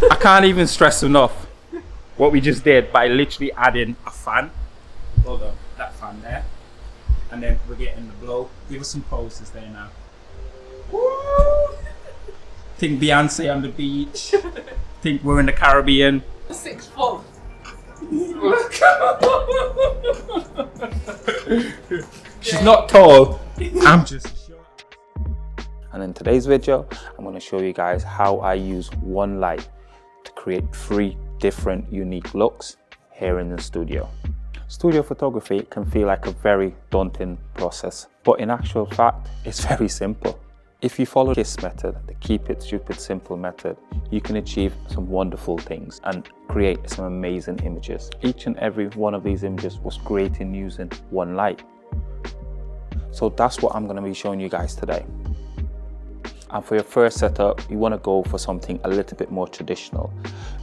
I can't even stress enough what we just did by literally adding a fan. Hold on, that fan there. And then we're getting the blow. Give us some poses there now. Woo! Think Beyonce on the beach. Think we're in the Caribbean. 6 foot. She's not tall. I'm just short. And in today's video, I'm going to show you guys how I use one light to create 3 different unique looks here in the studio. Studio photography can feel like a very daunting process, but in actual fact, it's very simple. If you follow this method, the keep it stupid simple method, you can achieve some wonderful things and create some amazing images. Each and every one of these images was created using one light. So that's what I'm going to be showing you guys today. And for your first setup, you want to go for something a little bit more traditional.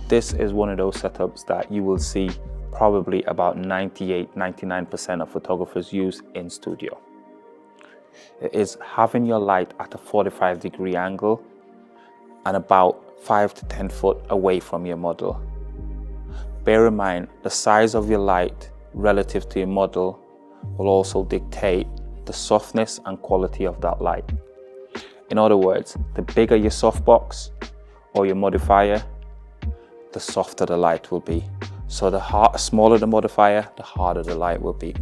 This is one of those setups that you will see probably about 98-99% of photographers use in studio. It is having your light at a 45-degree angle and about 5 to 10 foot away from your model. Bear in mind, the size of your light relative to your model will also dictate the softness and quality of that light. In other words, the bigger your softbox or your modifier, the softer the light will be. So the smaller the modifier, the harder the light will be.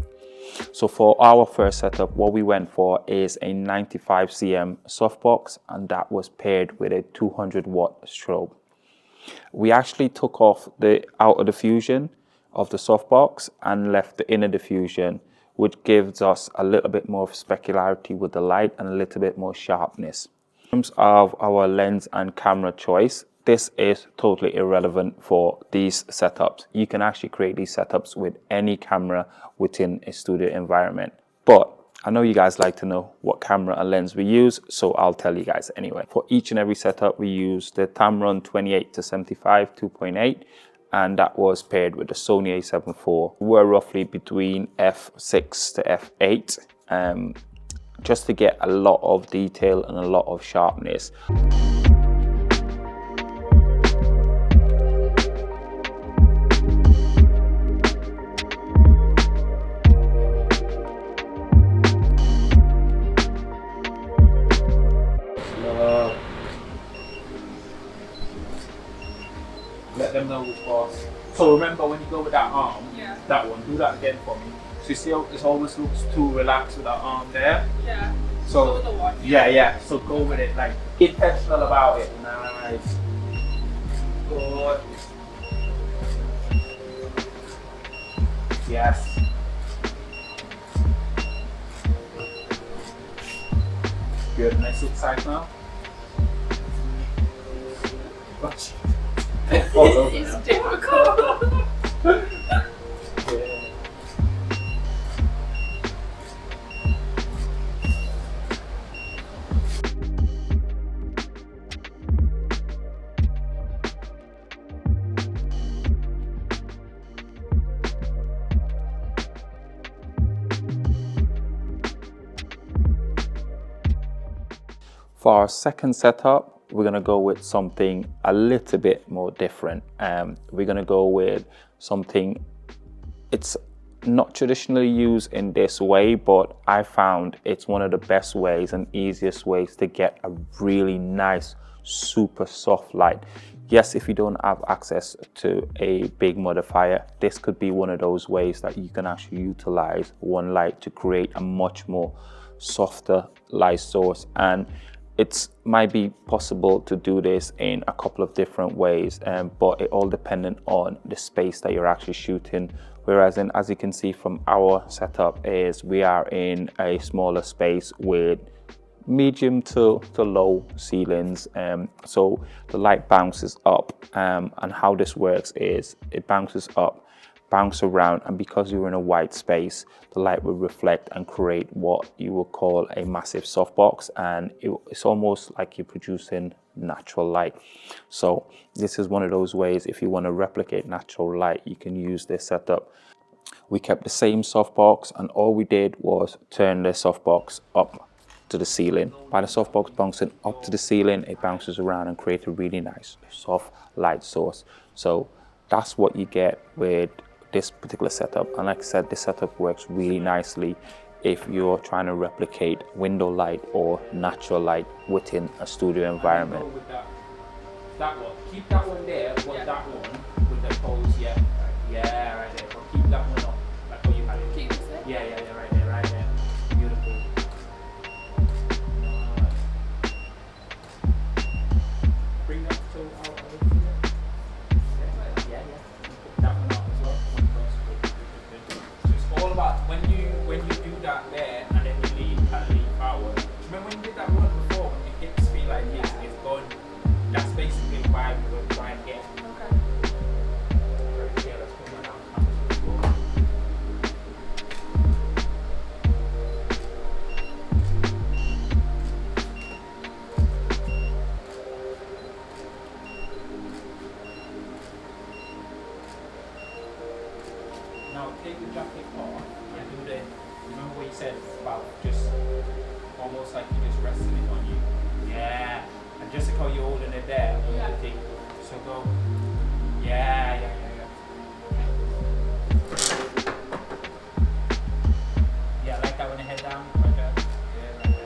So for our first setup, what we went for is a 95 cm softbox, and that was paired with a 200 watt strobe. We actually took off the outer diffusion of the softbox and left the inner diffusion, which gives us a little bit more specularity with the light and a little bit more sharpness. In terms of our lens and camera choice, this is totally irrelevant for these setups. You can actually create these setups with any camera within a studio environment. But I know you guys like to know what camera and lens we use, so I'll tell you guys anyway. For each and every setup, we use the Tamron 28-75 2.8, and that was paired with the Sony a7 IV. We're roughly between f6 to f8, just to get a lot of detail and a lot of sharpness. Let them know which boss. So remember when you go with that arm, that one, do that again for me. So you see how it almost looks too relaxed with that arm there? Yeah. So, the one, yeah. So go with it, like intentional about it. Nice. Good. Yes. Good. Next look side now. It's difficult. For our second setup, we're going to go with something a little bit more different. We're going to go with something, it's not traditionally used in this way, but I found it's one of the best ways and easiest ways to get a really nice, super soft light. Yes, if you don't have access to a big modifier, this could be one of those ways that you can actually utilize one light to create a much more softer light source. And it might be possible to do this in a couple of different ways, but it all dependent on the space that you're actually shooting. Whereas as you can see from our setup is we are in a smaller space with medium to low ceilings, so the light bounces up, and how this works is it bounces up, bounce around, and because you're in a white space, the light will reflect and create what you will call a massive softbox, and it's almost like you're producing natural light. So this is one of those ways, if you want to replicate natural light, you can use this setup. We kept the same softbox, and all we did was turn the softbox up to the ceiling. By the softbox bouncing up to the ceiling, it bounces around and creates a really nice soft light source. So that's what you get with this particular setup. And like I said, this setup works really nicely if you're trying to replicate window light or natural light within a studio environment. That one, keep that one there, but that one with the pose, yeah, right there. But keep that one up, like what you had it. Keep this there? Yeah, right there. Beautiful. Bring that to out a little bit. Yeah. Put that one up as well. So it's all about when you do that there and then you lean forward. Remember when you did that one before, when your hips feel like it's gone. That's basically why we're going to try and get. Okay. Right here, let's put that down. Now take the jacket off and do the. Remember what you said about just almost like you're just resting it on you. Yeah. And just like how you're holding it there, Yeah. the thing. So go. Yeah. Yeah, like that when the head down, like that. Yeah, like that.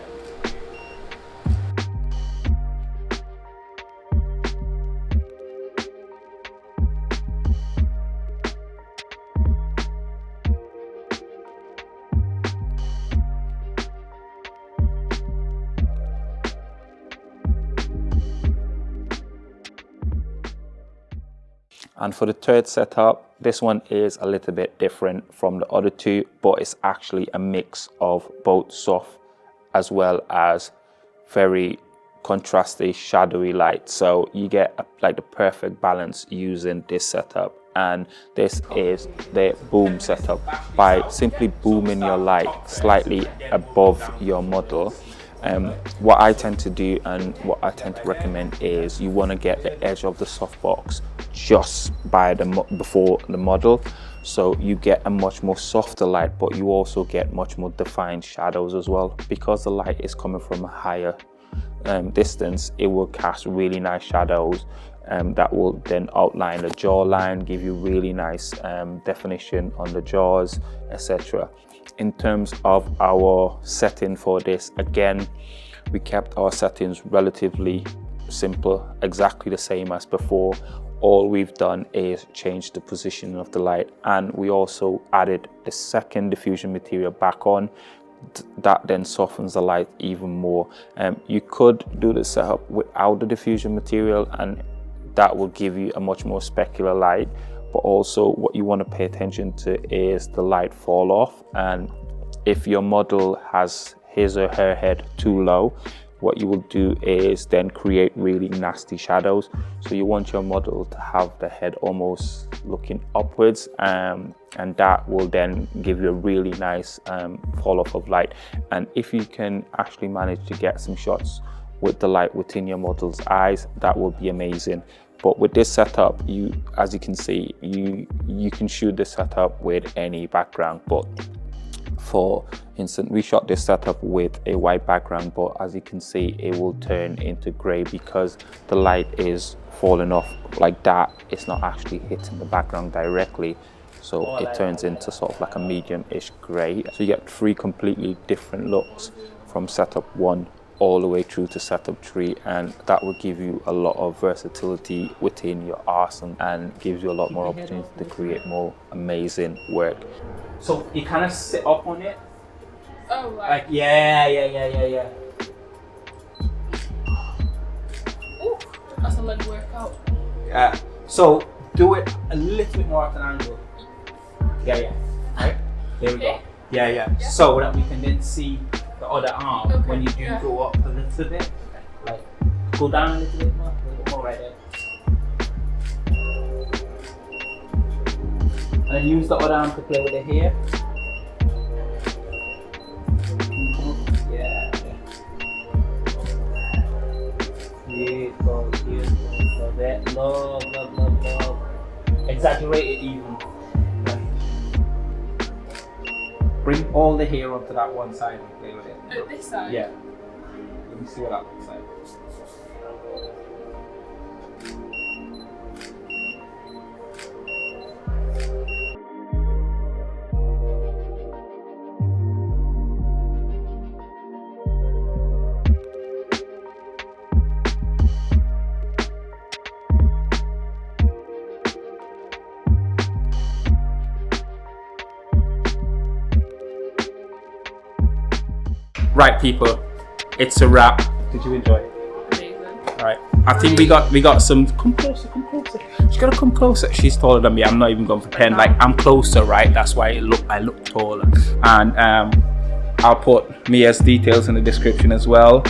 And for the third setup, this one is a little bit different from the other two, but it's actually a mix of both soft as well as very contrasty, shadowy light. So you get like the perfect balance using this setup. And this is the boom setup. By simply booming your light slightly above your model, what I tend to do and what I tend to recommend is you want to get the edge of the softbox just by before the model, so you get a much more softer light, but you also get much more defined shadows as well. Because the light is coming from a higher distance, it will cast really nice shadows that will then outline the jawline, give you really nice definition on the jaws, etc. In terms of our setting for this, again, we kept our settings relatively simple, exactly the same as before. All we've done is change the position of the light, and we also added the second diffusion material back on. That then softens the light even more. You could do the setup without the diffusion material, and that will give you a much more specular light. But also what you want to pay attention to is the light fall off, and if your model has his or her head too low, what you will do is then create really nasty shadows. So you want your model to have the head almost looking upwards, and that will then give you a really nice fall off of light. And if you can actually manage to get some shots with the light within your model's eyes, that will be amazing. But with this setup, as you can see, you can shoot this setup with any background. But for instance, we shot this setup with a white background, but as you can see, it will turn into gray because the light is falling off like that. It's not actually hitting the background directly, so it turns into sort of like a medium-ish gray. So you get three completely different looks from setup 1 all the way through to setup 3, and that will give you a lot of versatility within your arsenal and gives you a lot more opportunity to create more amazing work. So you kind of sit up on it. Oh, Like, yeah. Ooh, that's a leg workout. Yeah. So do it a little bit more at an angle. Yeah. Right? There we go. Yeah. So that we can then see the other arm when you do go up a little bit. Like, go down a little bit more right there. And use the other arm to play with the hair. Yeah. Beautiful. So that love. Exaggerate it even. Bring all the hair onto that one side and play with it. This side? Yeah. see what that looks like. Right, people, it's a wrap. Did you enjoy it? Amazing. Right, I think we got some. Come closer, come closer. She's gotta come closer. She's taller than me. I'm not even going to pretend like I'm closer, right? That's why I look taller. And I'll put Mia's details in the description as well.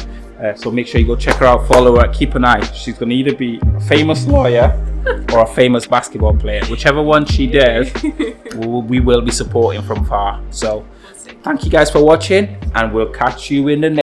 So make sure you go check her out, follow her, keep an eye. She's gonna either be a famous lawyer or a famous basketball player. Whichever one she does, we will be supporting from far. So thank you guys for watching, and we'll catch you in the next